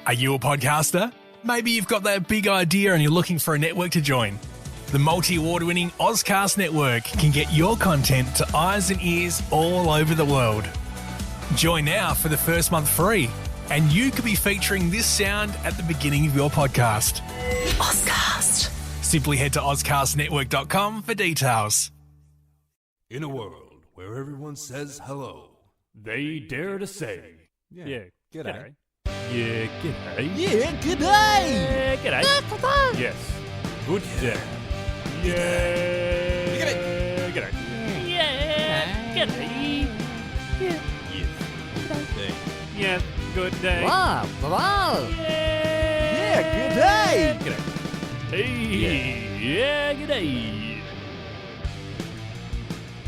Are you a podcaster? Maybe you've got that big idea and you're looking for a network to join. The multi-award-winning Auscast Network can get your content to eyes and ears all over the world. Join now for the first month free, and you could be featuring this sound at the beginning of your podcast. Auscast. Simply head to auscastnetwork.com for details. In a world where everyone says hello, they dare to say, g'day. Yeah, g'day. Yeah, g'day. Yeah, g'day. Yes. Good day. Yeah. G'day. G'day. Yeah. G'day. Yeah. Yes. Yeah. Good day. Wow. Yeah. Good day. G'day. Hey. Yeah. G'day.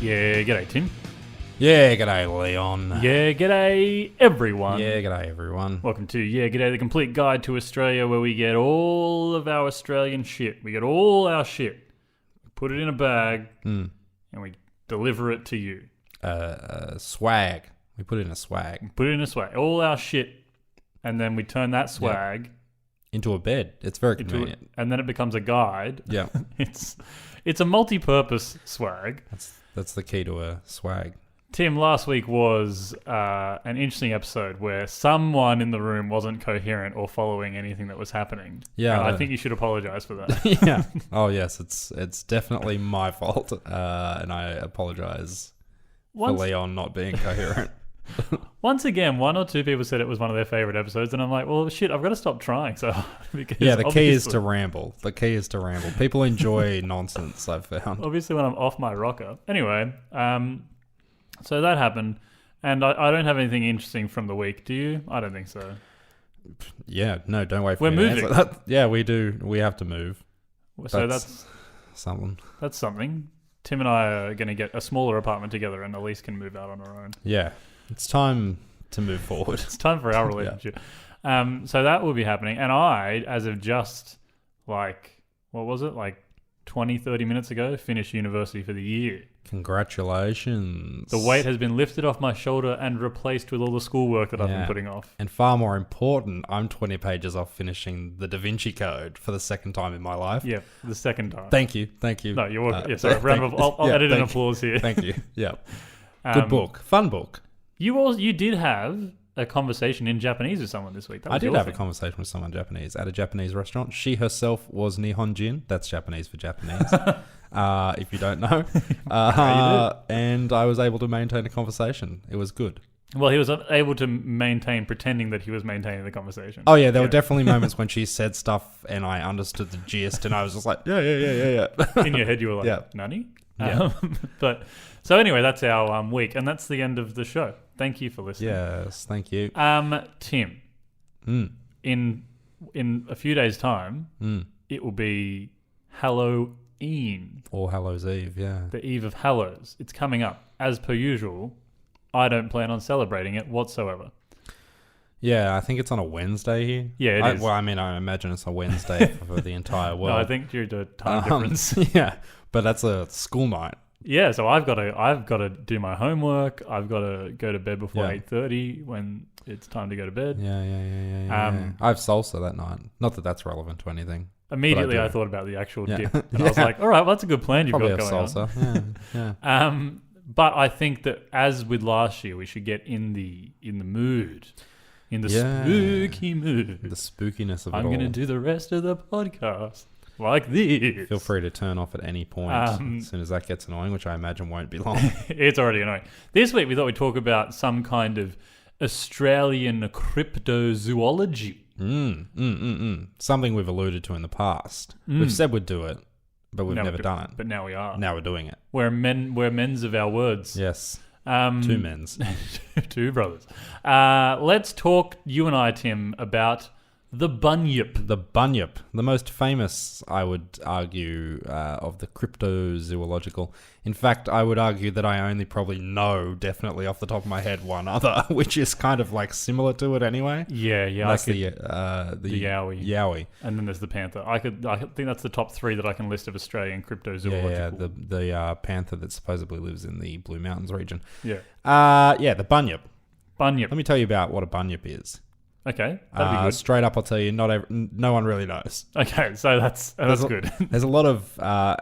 Yeah. G'day, Tim. Yeah, g'day, Leon. Yeah. G'day, everyone. Yeah, g'day, everyone. Welcome to Yeah G'day, the complete guide to Australia, where we get all of our Australian shit. We get all our shit, put it in a bag, and we deliver it to you. Swag. We put it in a swag. Put it in a swag. All our shit, and then we turn that swag Into a bed. It's very convenient. and then it becomes a guide. Yeah. It's a multi-purpose swag. That's the key to a swag. Tim, last week was an interesting episode where someone in the room wasn't coherent or following anything that was happening. Yeah, And I think you should apologize for that. Yeah. Oh, yes. It's definitely my fault, and I apologize for Leon not being coherent. Once again, one or two people said it was one of their favorite episodes, and I'm like, well, shit, I've got to stop trying. So, because Yeah, the key is to ramble. People enjoy nonsense, I've found. obviously when I'm off my rocker. Anyway, so that happened, and I don't have anything interesting from the week. Do you? I don't think so. Yeah, no, don't wait for We're me to moving. answer that. Yeah, we do. We have to move. So that's something. something. Tim and I are going to get a smaller apartment together, and Elise can move out on her own. Yeah, it's time to move forward. It's time for our relationship. So that will be happening. And I, as of just like 20, 30 minutes ago, finished university for the year. Congratulations. The weight has been lifted off my shoulder and replaced with all the schoolwork that I've been putting off. And far more important, I'm 20 pages off finishing the Da Vinci Code for the second time in my life. Yeah, the second time. Thank you. No, you're welcome. Sorry, round of I'll edit an applause here. Thank you. Yeah. Good book. Fun book. You did have a conversation in Japanese with someone this week. That was I did your have a thing. conversation with someone Japanese at a Japanese restaurant. She herself was Nihonjin. That's Japanese for Japanese. If you don't know. And I was able to maintain a conversation. It was good. Well, he was able to maintain pretending that he was maintaining the conversation. Oh, yeah. There were definitely moments when she said stuff and I understood the gist and I was just like, yeah. In your head, you were like, Yeah. Nani? Yeah. But so anyway, that's our week, and that's the end of the show. Thank you for listening. Yes, thank you. Tim, in a few days' time, it will be Halloween, Or Hallows Eve, yeah. the eve of Hallows. It's coming up. As per usual, I don't plan on celebrating it whatsoever. Yeah, I think it's on a Wednesday here. Yeah, it is. Well, I mean, I imagine it's a Wednesday for the entire world. No, I think due to time difference. Yeah, but that's a school night. Yeah, so I've got to do my homework. I've got to go to bed before Yeah. 8:30 when it's time to go to bed. Yeah. I have salsa that night. Not that that's relevant to anything. Immediately, But I I do. thought about the actual Yeah. dip, and I was like, "All right, well, that's a good plan you've Probably got have going salsa. Yeah. on." But I think that as with last year, we should get in the mood, in the spooky mood. The spookiness of it I'm all. going to do the rest of the podcast like this. Feel free to turn off at any point as soon as that gets annoying, which I imagine won't be long. It's already annoying. This week, we thought we'd talk about some kind of Australian cryptozoology. Something we've alluded to in the past. We've said we'd do it, but we've never done it. But now we are. Now we're doing it. We're men's of our words. Yes. Two men's. Two brothers. Let's talk, you and I, Tim, about the Bunyip. The Bunyip, the most famous, I would argue, of the cryptozoological. In fact, I would argue that I only probably know, definitely off the top of my head, one other, which is kind of like similar to it anyway. Yeah. That's the Yowie. Yowie. And then there's the panther. I think that's the top three that I can list of Australian cryptozoological. Yeah, the panther that supposedly lives in the Blue Mountains region. Yeah. The Bunyip. Bunyip. Let me tell you about what a Bunyip is. Okay, that'd be good. Straight up, I'll tell you, no one really knows. Okay, so that's good. There's a lot of,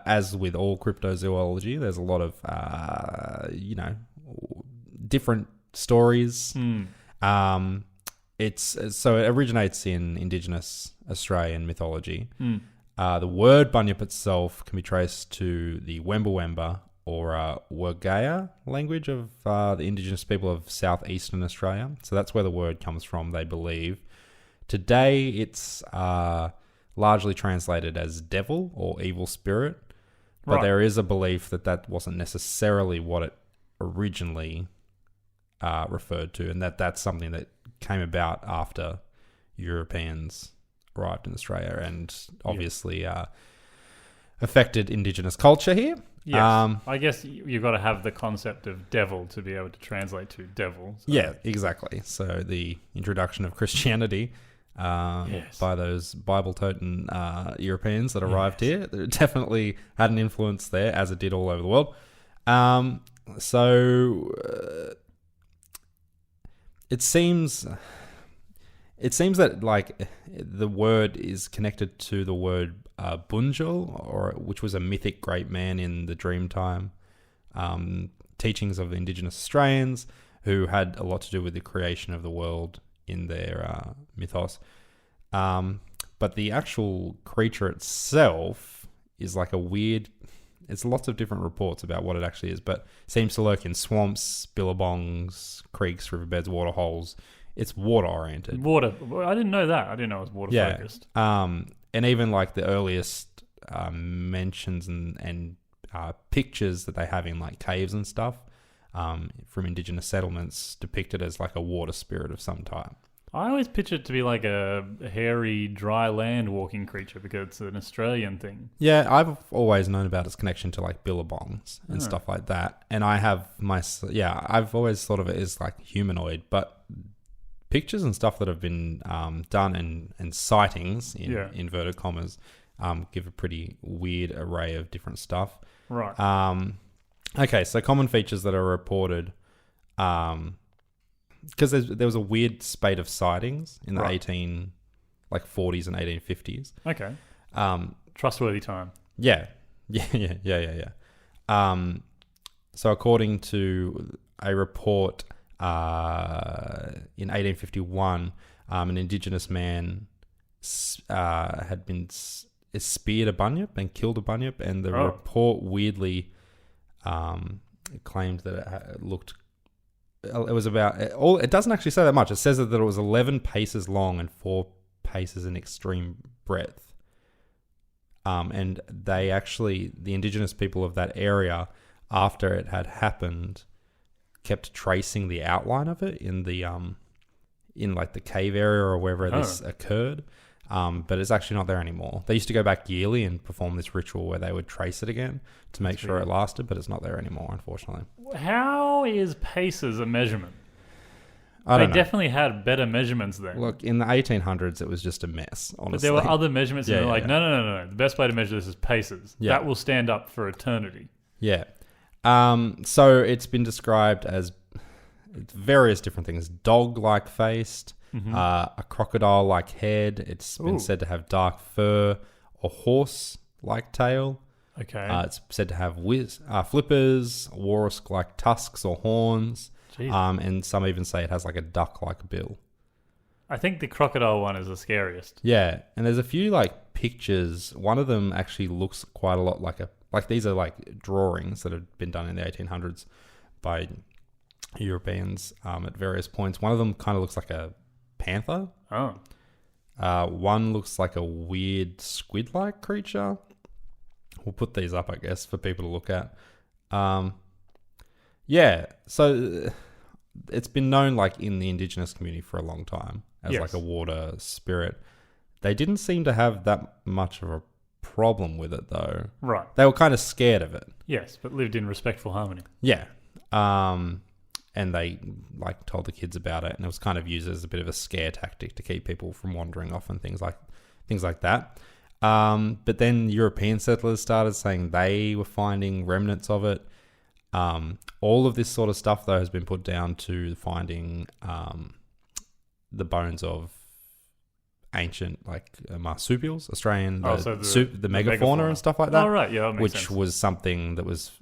as with all cryptozoology, there's a lot of, different stories. So it originates in Indigenous Australian mythology. The word Bunyip itself can be traced to the Wemba Wemba or Wurgaya language of the Indigenous people of southeastern Australia. So that's where the word comes from, they believe. Today, it's largely translated as devil or evil spirit, but there is a belief that wasn't necessarily what it originally referred to, and that's something that came about after Europeans arrived in Australia and obviously affected Indigenous culture here. Yes. I guess you've got to have the concept of devil to be able to translate to devil. So. Yeah, exactly. So the introduction of Christianity by those Bible-toting Europeans that arrived here definitely had an influence there, as it did all over the world. It seems that like the word is connected to the word Bunjil, which was a mythic great man in the Dreamtime teachings of the Indigenous Australians, who had a lot to do with the creation of the world in their mythos. But the actual creature itself is like a weird... It's lots of different reports about what it actually is, but seems to lurk in swamps, billabongs, creeks, riverbeds, waterholes. It's water-oriented. Water. I didn't know that. I didn't know it was water-focused. And even like the earliest mentions and pictures that they have in like caves and stuff from indigenous settlements depict it as like a water spirit of some type. I always picture it to be like a hairy, dry land walking creature because it's an Australian thing. Yeah, I've always known about its connection to like billabongs and stuff like that. And I have I've always thought of it as like humanoid, but pictures and stuff that have been done and sightings in inverted commas give a pretty weird array of different stuff. Right. Okay, so common features that are reported, because there was a weird spate of sightings in the 40s and 1850s. Okay. Trustworthy time. Yeah. So according to a report in 1851, an Indigenous man had been speared a bunyip and killed a bunyip, and the report weirdly claimed that it looked... It was about... It doesn't actually say that much. It says that it was 11 paces long and 4 paces in extreme breadth. And they actually... The Indigenous people of that area, after it had happened, kept tracing the outline of it in the in like the cave area or wherever this occurred. But it's actually not there anymore. They used to go back yearly and perform this ritual where they would trace it again to make sure it lasted, but it's not there anymore, unfortunately. How is paces a measurement? I don't know. They definitely had better measurements then. Look, in the 1800s, it was just a mess, honestly. But there were other measurements, and they're like, no. The best way to measure this is paces. Yeah. That will stand up for eternity. Yeah. So it's been described as various different things. Dog-like faced, a crocodile-like head. It's been said to have dark fur, a horse-like tail. Okay. It's said to have flippers, walrus-like tusks or horns. And some even say it has like a duck-like bill. I think the crocodile one is the scariest. Yeah, and there's a few like pictures. One of them actually looks quite a lot like these are like drawings that have been done in the 1800s by Europeans at various points. One of them kind of looks like a panther. Oh. One looks like a weird squid-like creature. We'll put these up, I guess, for people to look at. Yeah, so it's been known like in the Indigenous community for a long time as like a water spirit. They didn't seem to have that much of a problem with it though. Right. They were kind of scared of it. Yes, but lived in respectful harmony. Yeah. And they like told the kids about it, and it was kind of used as a bit of a scare tactic to keep people from wandering off and things like that. But then European settlers started saying they were finding remnants of it. All of this sort of stuff, though, has been put down to finding the bones of ancient marsupials, Australian, So the megafauna and stuff like that. Oh, right. Yeah, that makes which sense. was something that was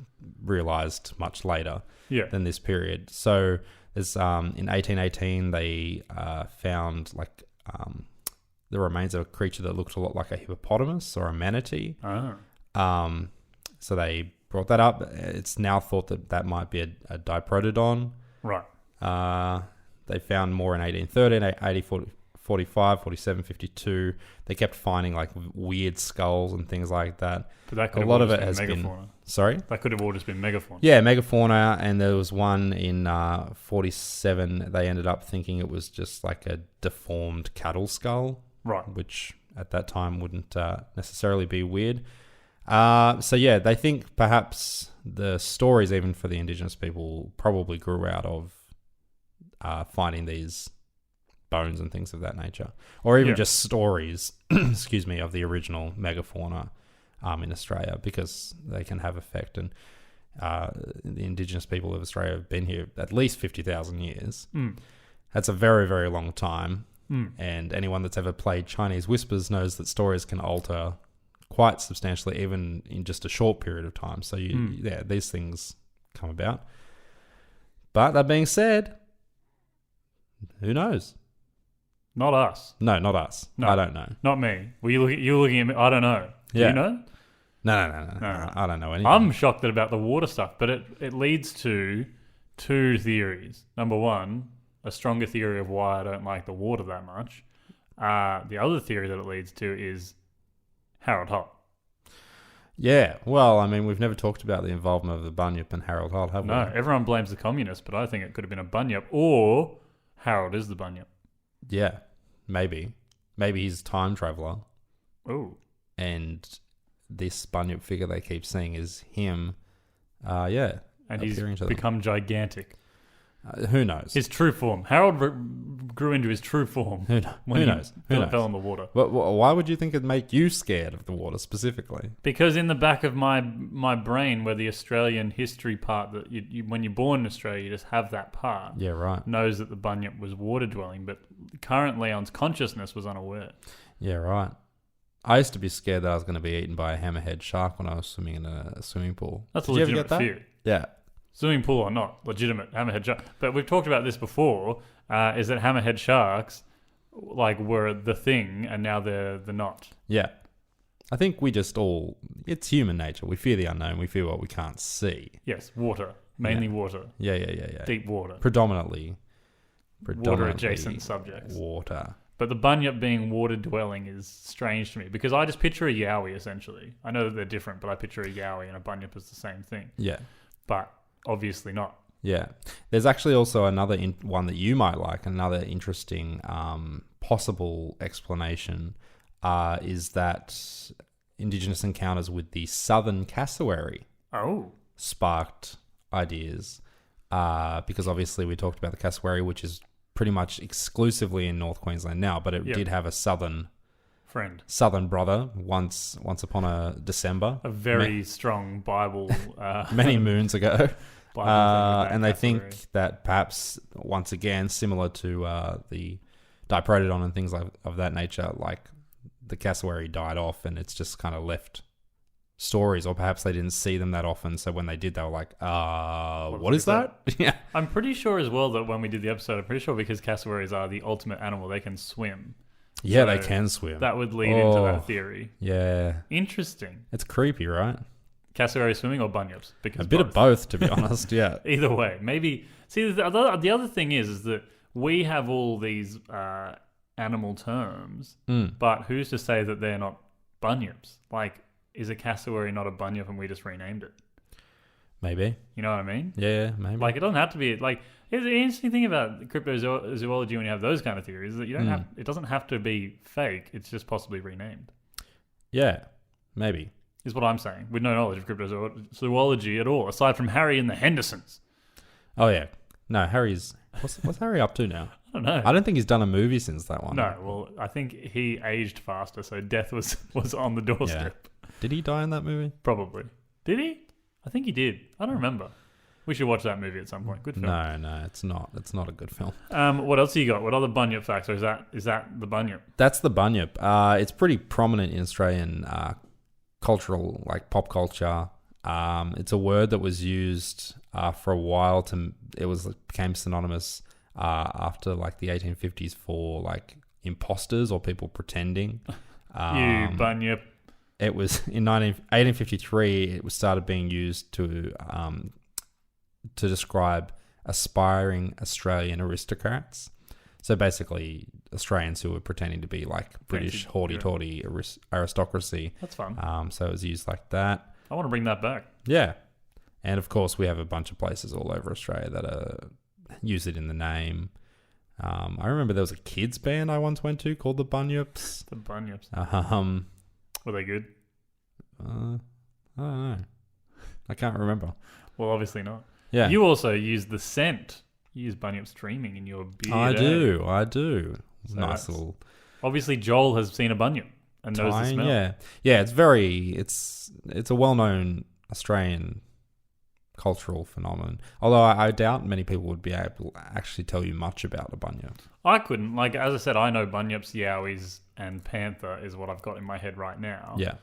realized much later Yeah. than this period. So there's in 1818 they found the remains of a creature that looked a lot like a hippopotamus or a manatee. Oh. So they brought that up. It's now thought that might be a diprotodon. Right. They found more in 1813, 1845, 47, 52. They kept finding like weird skulls and things like that. But that could A have lot all of it just has been been... megafauna. Sorry? That could have all just been megafauna. Yeah, megafauna, and there was one in 47. They ended up thinking it was just like a deformed cattle skull. Right. Which at that time wouldn't necessarily be weird. So yeah, they think perhaps the stories, even for the indigenous people, probably grew out of finding these bones and things of that nature, or even just stories, excuse me, of the original megafauna in Australia, because they can have effect. And the indigenous people of Australia have been here at least 50,000 years. That's a very, very long time. And anyone that's ever played Chinese Whispers knows that stories can alter quite substantially, even in just a short period of time. So these things come about. But that being said, who knows? Not us. No, not us. No. I don't know. Not me. Were you looking at me? I don't know. Do Yeah. you know? No. I don't know anything. I'm shocked about the water stuff, but it leads to two theories. Number one, a stronger theory of why I don't like the water that much. The other theory that it leads to is Harold Holt. Yeah, well, I mean, we've never talked about the involvement of the Bunyip and Harold Holt, have we? No, everyone blames the communists, but I think it could have been a Bunyip, or Harold is the Bunyip. Yeah, maybe. Maybe he's a time traveller. Oh. And this Bunyip figure they keep seeing is him. And he's appearing to them. become gigantic. Who knows? His true form. Harold grew into his true form. Who knows? Who knows? Fell in the water. Why would you think it'd make you scared of the water specifically? Because in the back of my brain, where the Australian history part, that you when you're born in Australia, you just have that part. Yeah, right. Knows that the Bunyip was water dwelling, but current Leon's consciousness was unaware. Yeah, right. I used to be scared that I was going to be eaten by a hammerhead shark when I was swimming in a swimming pool. That's Did a you ever legitimate get that? fear. Yeah. Swimming pool or not, legitimate hammerhead shark. But we've talked about this before. Is that hammerhead sharks were the thing, and now they're not. Yeah. I think it's human nature. We fear the unknown. We fear what we can't see. Yes, water. Mainly water. Yeah. Deep water. Predominantly Water-adjacent subjects. Water. But the Bunyip being water-dwelling is strange to me, because I just picture a yowie, essentially. I know that they're different, but I picture a yowie and a Bunyip as the same thing. Yeah. But obviously not. Yeah. There's actually also another one that you might like, another interesting possible explanation is that Indigenous encounters with the southern cassowary sparked ideas because obviously we talked about the cassowary, which is pretty much exclusively in North Queensland now, but it did have a southern brother once upon a December. A very strong Bible. Many moons ago. And they cassowary. think that perhaps, once again, similar to the diprotodon and things of that nature, like the cassowary died off and it's just kind of left stories, or perhaps they didn't see them that often, so when they did, they were like, what is that? Yeah. I'm pretty sure as well that when we did the episode, because cassowaries are the ultimate animal, they can swim. Yeah, So they can swim. That would lead into that theory. Yeah. Interesting. It's creepy, right? Cassowary swimming or bunyips? Because a bit of both, to be honest, yeah. Either way. Maybe. See, the other thing is that we have all these animal terms, but who's to say that they're not bunyips? Like, is a cassowary not a bunyip and we just renamed it? Maybe. You know what I mean? Yeah, maybe. Like, it doesn't have to be... Like, here's the interesting thing about cryptozoology when you have those kind of theories, is that you don't have... It doesn't have to be fake. It's just possibly renamed. Yeah, maybe. Is what I'm saying. With no knowledge of cryptozoology at all, aside from Harry and the Hendersons. Oh, yeah. No, Harry's... What's Harry up to now? I don't know. I don't think he's done a movie since that one. No, well, I think he aged faster, so death was on the doorstep. Yeah. Did he die in that movie? Probably. Did he? I think he did. I don't remember. We should watch that movie at some point. Good film. No, it's not. It's not a good film. What else have you got? What other Bunyip facts? Or is that the Bunyip? That's the Bunyip. It's pretty prominent in Australian cultural, like pop culture. It's a word that was used for a while became synonymous after like the 1850s for like imposters or people pretending. You Bunyip. It was in 1853. It was started being used to describe aspiring Australian aristocrats. So basically, Australians who were pretending to be like British haughty-tawdy aristocracy. That's fun. So it was used like that. I want to bring that back. Yeah. And of course, we have a bunch of places all over Australia that use it in the name. I remember there was a kids band I once went to called the Bunyips. The Bunyips. Were they good? I don't know. I can't remember. Well, obviously not. Yeah. You also use the scent. You use Bunyip streaming in your beard. I do. So nice little. Obviously, Joel has seen a Bunyip and knows the smell. Yeah. It's a well-known Australian cultural phenomenon. Although I doubt many people would be able to actually tell you much about a Bunyip. I couldn't. Like, as I said, I know Bunyips, Yowies, and Panther is what I've got in my head right now. Yeah.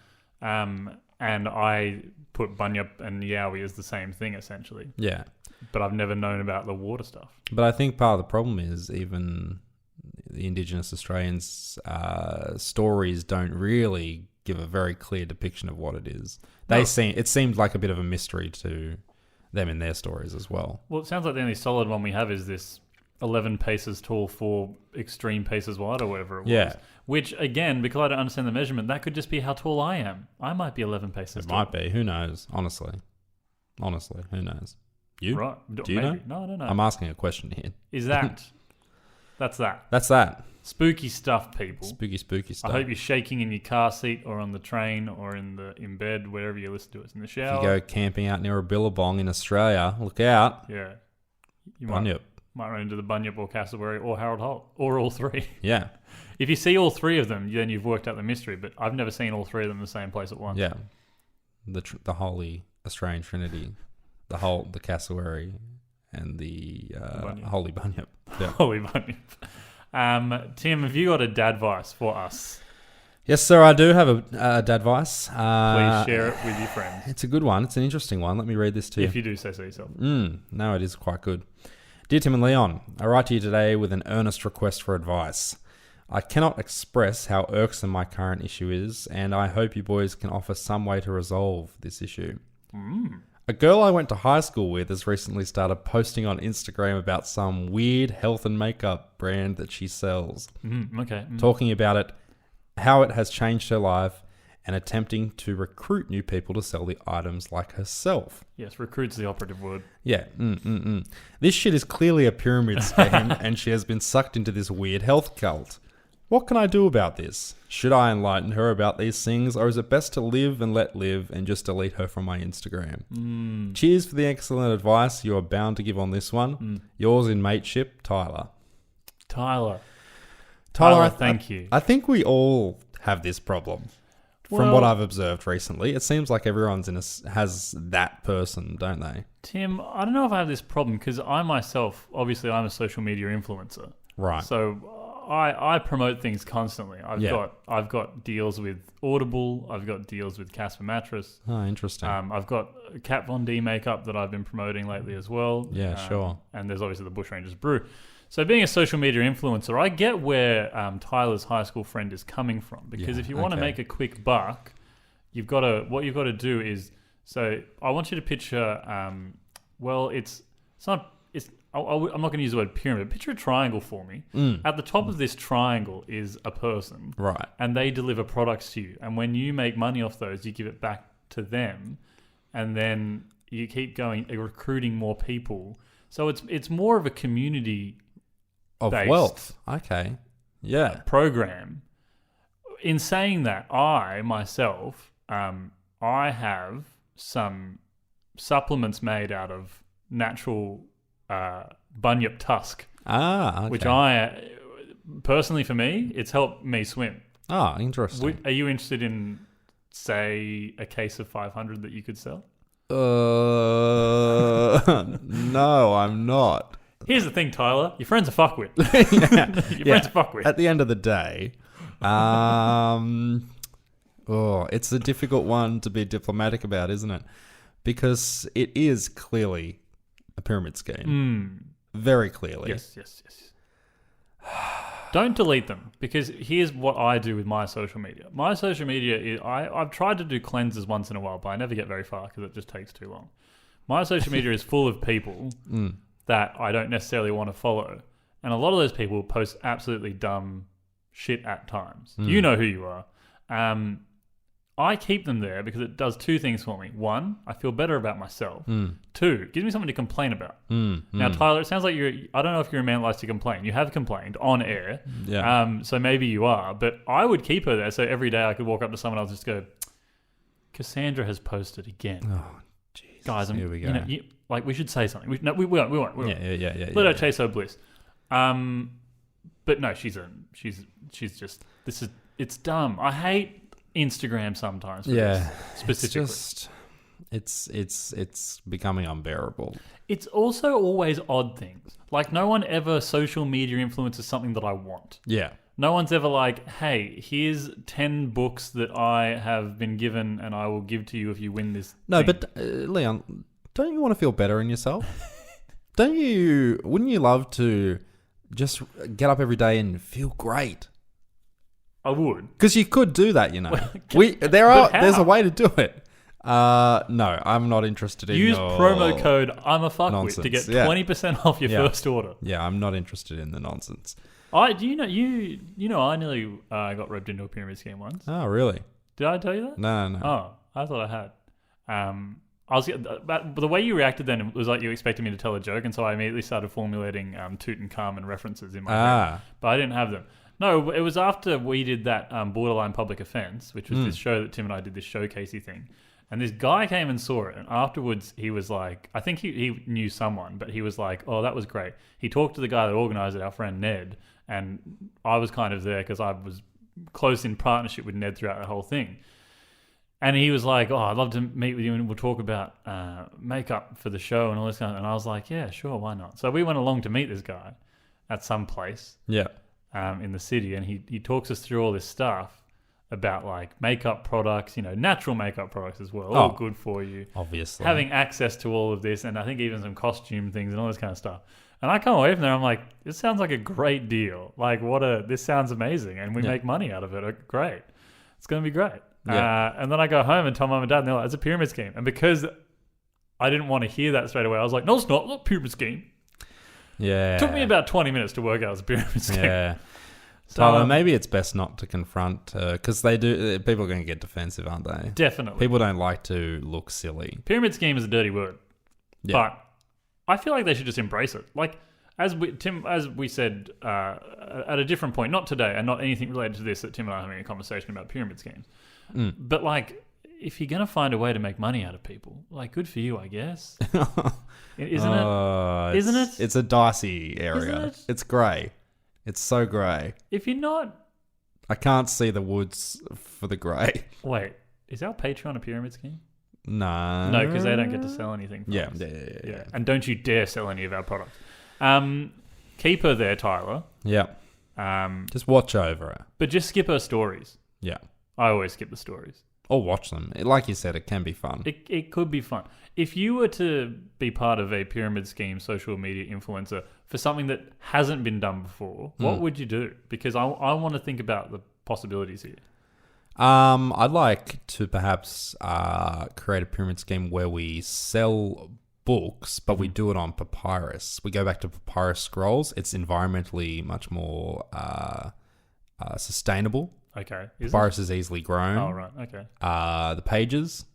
And I put Bunyip and Yowie as the same thing, essentially. Yeah. But I've never known about the water stuff. But I think part of the problem is even the Indigenous Australians' stories don't really give a very clear depiction of what it is. It seemed like a bit of a mystery to them in their stories as well. Well, it sounds like the only solid one we have is this 11 paces tall, 4 extreme paces wide, or whatever it was. Yeah. Which, again, because I don't understand the measurement, that could just be how tall I am. I might be 11 paces It tall. might be. Who knows? Honestly, who knows? You? Right. Do you know? No, I don't know. I'm asking a question here. Is that... That's that. That's that. Spooky stuff, people. Spooky stuff. I hope you're shaking in your car seat or on the train or in bed, wherever you listen to us, in the shower. If you go camping out near a billabong in Australia, look out. Yeah. You Bunyip. might run into the Bunyip or Casselberry or Harold Holt, or all three. Yeah. If you see all three of them, then you've worked out the mystery, but I've never seen all three of them in the same place at once. Yeah. The holy Australian Trinity, the Holt, the Cassowary, and the Holy Bunyip. Yeah. Holy Bunyip. Tim, have you got a dadvice for us? Yes, sir, I do have a dadvice. Please share it with your friends. It's a good one. It's an interesting one. Let me read this to you. If you do say so yourself. No, it is quite good. Dear Tim and Leon, I write to you today with an earnest request for advice. I cannot express how irksome my current issue is, and I hope you boys can offer some way to resolve this issue. A girl I went to high school with has recently started posting on Instagram about some weird health and makeup brand that she sells. Talking about it, how it has changed her life, and attempting to recruit new people to sell the items like herself. Yes, recruit's the operative word. Yeah. This shit is clearly a pyramid scheme, and she has been sucked into this weird health cult. What can I do about this? Should I enlighten her about these things, or is it best to live and let live and just delete her from my Instagram? Cheers for the excellent advice you are bound to give on this one. Yours in mateship, Tyler. Tyler, thank you. I think we all have this problem. From what I've observed recently, it seems like everyone's has that person, don't they? Tim, I don't know if I have this problem because I myself, obviously, I'm a social media influencer. Right. So I promote things constantly. I've got deals with Audible. I've got deals with Casper Mattress. Oh, interesting. I've got Kat Von D makeup that I've been promoting lately as well. Yeah, sure. And there's obviously the Bushrangers Brew. So being a social media influencer, I get where Tyler's high school friend is coming from, because if you want to make a quick buck, what you've got to do is, so I want you to picture, I'm not going to use the word pyramid. Picture a triangle for me. At the top of this triangle is a person. Right. And they deliver products to you. And when you make money off those, you give it back to them. And then you keep going, recruiting more people. So it's more of a community of wealth. Okay. Yeah. Program. In saying that, I myself, I have some supplements made out of natural bunyip tusk. Okay. Which I, personally for me, it's helped me swim. Ah, interesting. Are you interested in, say, a case of 500 that you could sell? No, I'm not. Here's the thing, Tyler. Your friend's a fuckwit. Your friend's a fuckwit. At the end of the day, it's a difficult one to be diplomatic about, isn't it? Because it is clearly a pyramid scheme. Very clearly. Yes. Don't delete them, because here's what I do with my social media. My social media is I've tried to do cleanses once in a while, but I never get very far because it just takes too long. My social media is full of people that I don't necessarily want to follow, and a lot of those people post absolutely dumb shit at times. You know who you are. I keep them there because it does two things for me. One, I feel better about myself. Two, it gives me something to complain about. Now, Tyler, it sounds like I don't know if you're a man that likes to complain. You have complained on air. Yeah. So maybe you are. But I would keep her there so every day I could walk up to someone else and just go, Cassandra has posted again. Oh, Jesus. Guys, here we go. You know, we should say something. We won't. Yeah. Let her chase her bliss. But no, she's just, it's dumb. I hate Instagram sometimes. For this, specifically. It's becoming unbearable. It's also always odd things. Like, no one ever social media influences something that I want. Yeah. No one's ever like, hey, here's 10 books that I have been given and I will give to you if you win this No, thing. but Leon, don't you want to feel better in yourself? Wouldn't you love to just get up every day and feel great? I would. Because you could do that, you know. But There's how? a way to do it. No, I'm not interested in Use your promo code I'm a fuckwit nonsense. to get Yeah. 20% off your first order. Yeah, I'm not interested in the nonsense. I nearly got roped into a pyramid scheme once. Oh, really? Did I tell you that? No. Oh, I thought I had. But the way you reacted then was like you expected me to tell a joke, and so I immediately started formulating Tutankhamun references in my head. But I didn't have them. No, it was after we did that borderline public offense, which was this show that Tim and I did, this showcasey thing. And this guy came and saw it, and afterwards he was like, I think he knew someone, but he was like, oh, that was great. He talked to the guy that organised it, our friend Ned, and I was kind of there because I was close in partnership with Ned throughout the whole thing. And he was like, oh, I'd love to meet with you and we'll talk about makeup for the show and all this kind of. And I was like, yeah, sure, why not? So we went along to meet this guy at some place in the city, and he talks us through all this stuff about like makeup products, natural makeup products as well, all good for you. Obviously. Having access to all of this, and I think even some costume things and all this kind of stuff. And I come away from there, I'm like, this sounds like a great deal. Like, this sounds amazing, and we make money out of it. Great. It's going to be great. Yeah. And then I go home and tell mum and dad, and they're like, it's a pyramid scheme. And because I didn't want to hear that straight away, I was like, no, it's not a pyramid scheme. Yeah. It took me about 20 minutes to work out it's a pyramid scheme. Yeah. So, Tyler, maybe it's best not to confront because people are going to get defensive, aren't they? Definitely. People don't like to look silly. Pyramid scheme is a dirty word. Yeah. But I feel like they should just embrace it. Like, as we said at a different point, not today and not anything related to this, that Tim and I are having a conversation about pyramid schemes. But like, if you're going to find a way to make money out of people, like, good for you, I guess. Isn't it? It's a dicey area. Isn't it? It's grey. It's so grey. If you're not... I can't see the woods for the grey. Wait, is our Patreon a pyramid scheme? No. No, because they don't get to sell anything from us. Yeah. And don't you dare sell any of our products. Keep her there, Tyler. Yeah. Just watch over her. But just skip her stories. Yeah. I always skip the stories. Or watch them. Like you said, it can be fun. It could be fun. If you were to be part of a pyramid scheme social media influencer for something that hasn't been done before, what would you do? Because I want to think about the possibilities here. I'd like to perhaps create a pyramid scheme where we sell books, but we do it on papyrus. We go back to papyrus scrolls. It's environmentally much more sustainable. Okay. Papyrus is easily grown. Oh, right. Okay. The pages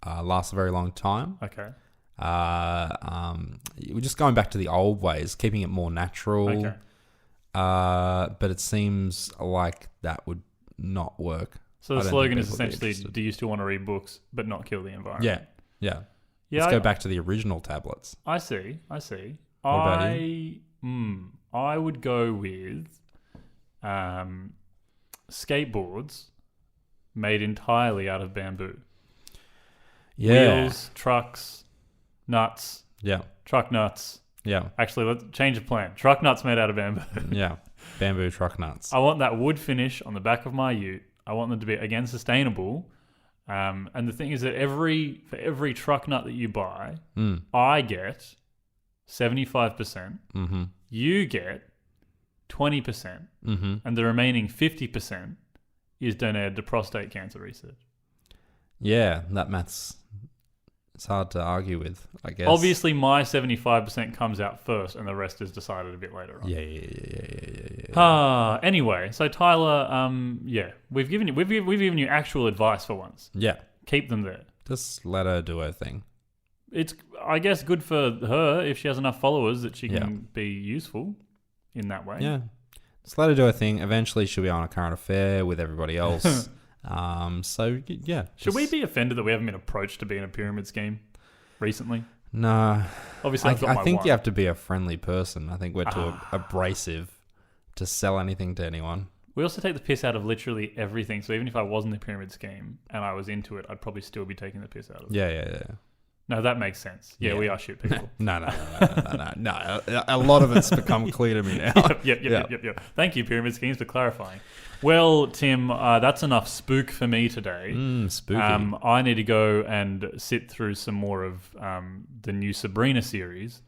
last a very long time. Okay. We're just going back to the old ways, keeping it more natural. Okay. But it seems like that would not work. So the I don't slogan think is people would be essentially, interested. do you still want to read books but not kill the environment? Yeah. Yeah, Let's go back to the original tablets. I see. What about I would go with skateboards made entirely out of bamboo. Yeah. Wheels, trucks, nuts, Yeah. truck nuts. Yeah. Actually, let's change the plan. Truck nuts made out of bamboo. Yeah. Bamboo truck nuts. I want that wood finish on the back of my ute. I want them to be, again, sustainable. And the thing is that for every truck nut that you buy, I get 75%. Mm-hmm. You get 20%. Mm-hmm. And the remaining 50% is donated to prostate cancer research. Yeah, that math's... It's hard to argue with, I guess. Obviously, my 75% comes out first, and the rest is decided a bit later on. Yeah. Anyway, so Tyler, we've given you actual advice for once. Yeah. Keep them there. Just let her do her thing. It's, I guess, good for her if she has enough followers that she can be useful in that way. Yeah. Just let her do her thing. Eventually, she'll be on a current affair with everybody else. Should we be offended that we haven't been approached to be in a pyramid scheme recently? No. Obviously, I think you have to be a friendly person. I think we're too abrasive to sell anything to anyone. We also take the piss out of literally everything. So even if I wasn't a pyramid scheme and I was into it, I'd probably still be taking the piss out of it. Yeah. No, that makes sense. Yeah, we are shit people. No. A lot of it's become clear to me now. Yep. Thank you, pyramid schemes, for clarifying. Well, Tim, that's enough spook for me today. Spooky. I need to go and sit through some more of the new Sabrina series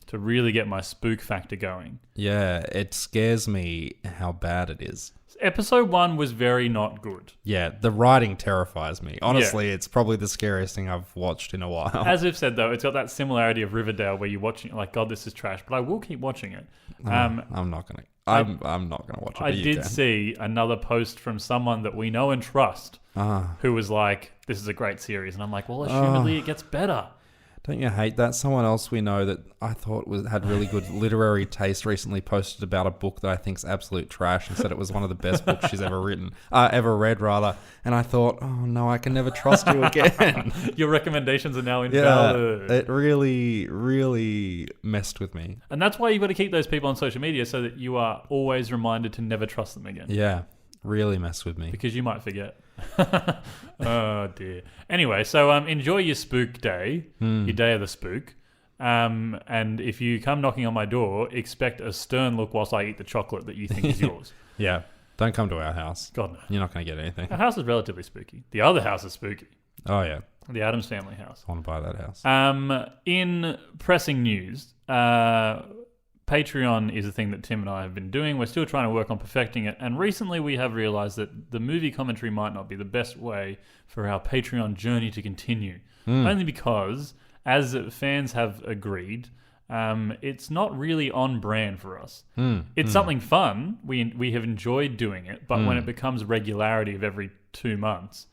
to really get my spook factor going. Yeah, it scares me how bad it is. Episode 1 was very not good. Yeah, the writing terrifies me. Honestly, it's probably the scariest thing I've watched in a while. As we've said, though, it's got that similarity of Riverdale where you're watching it like, God, this is trash, but I will keep watching it. I'm not gonna. I'm not gonna watch it. I did see another post from someone that we know and trust who was like, "This is a great series," and I'm like, "Well, assumedly it gets better." Don't you hate that? Someone else we know that I thought had really good literary taste recently posted about a book that I think's absolute trash and said it was one of the best books she's ever read rather. And I thought, oh no, I can never trust you again. Your recommendations are now invalid. Yeah, it really, really messed with me. And that's why you've got to keep those people on social media so that you are always reminded to never trust them again. Yeah, really messed with me. Because you might forget. Oh dear. Anyway, so enjoy your spook day, your day of the spook. And if you come knocking on my door, expect a stern look whilst I eat the chocolate that you think is yours. Yeah. Don't come to our house. God, no. You're not going to get anything. Our house is relatively spooky. The other house is spooky. Oh, yeah. The Addams family house. I want to buy that house. In pressing news, Patreon is a thing that Tim and I have been doing. We're still trying to work on perfecting it. And recently we have realized that the movie commentary might not be the best way for our Patreon journey to continue. Only because, as fans have agreed, it's not really on brand for us. It's something fun. We have enjoyed doing it. But when it becomes regularity of every 2 months,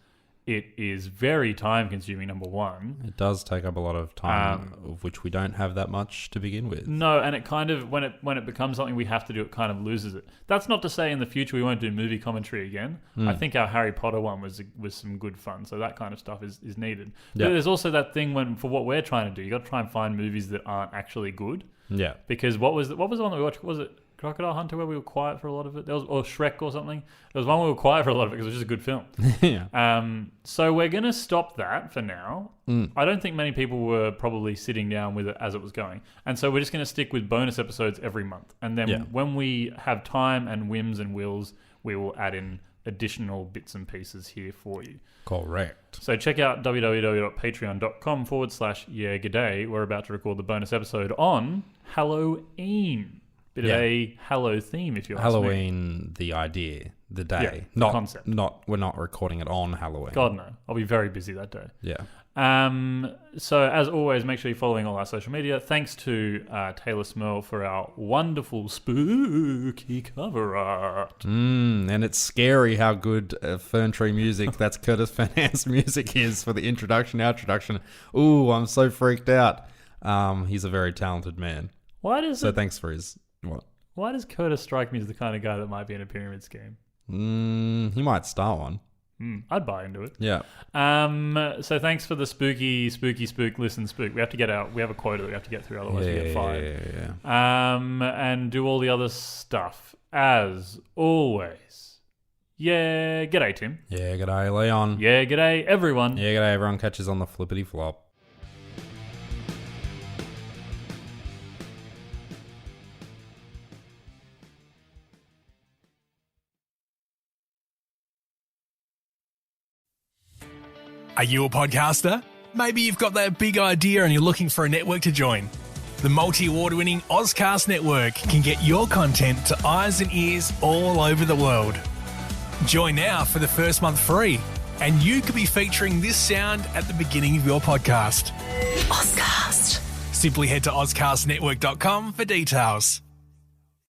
it is very time consuming, number one. It does take up a lot of time, of which we don't have that much to begin with. No, and it kind of, when it becomes something we have to do, it kind of loses it. That's not to say in the future we won't do movie commentary again. I think our Harry Potter one was some good fun, so that kind of stuff is needed. But there's also that thing for what we're trying to do, you got to try and find movies that aren't actually good. Yeah. Because what was the one that we watched? Was it Crocodile Hunter where we were quiet for a lot of it? Or Shrek or something. There was one where we were quiet for a lot of it because it was just a good film. Yeah. So we're going to stop that for now. I don't think many people were probably sitting down with it as it was going. And so we're just going to stick with bonus episodes every month. And then when we have time and whims and wills, we will add in additional bits and pieces here for you. Correct. So check out www.patreon.com/yeahg'day. We're about to record the bonus episode on Halloween. Bit of a Hallow theme, if you ask me. Halloween, the idea, the day, the concept. We're not recording it on Halloween. God no, I'll be very busy that day. Yeah. So as always, make sure you're following all our social media. Thanks to Teylor Smirl for our wonderful spooky cover art. And it's scary how good Fern Tree music, that's Curtis Fernance music is for the introduction, outtroduction. Ooh, I'm so freaked out. He's a very talented man. Thanks for his. What? Why does Curtis strike me as the kind of guy that might be in a pyramid scheme? He might start one. I'd buy into it. Yeah. So thanks for the spooky spook, listen spook. We have a quota that we have to get through, otherwise we get fired. Yeah. And do all the other stuff. As always, Yeah, g'day, Tim. Yeah, g'day, Leon. Yeah, g'day, everyone. Yeah, g'day, everyone. Catches on the flippity flop. Are you a podcaster? Maybe you've got that big idea and you're looking for a network to join. The multi-award-winning Auscast Network can get your content to eyes and ears all over the world. Join now for the first month free, and you could be featuring this sound at the beginning of your podcast. Auscast. Simply head to auscastnetwork.com for details.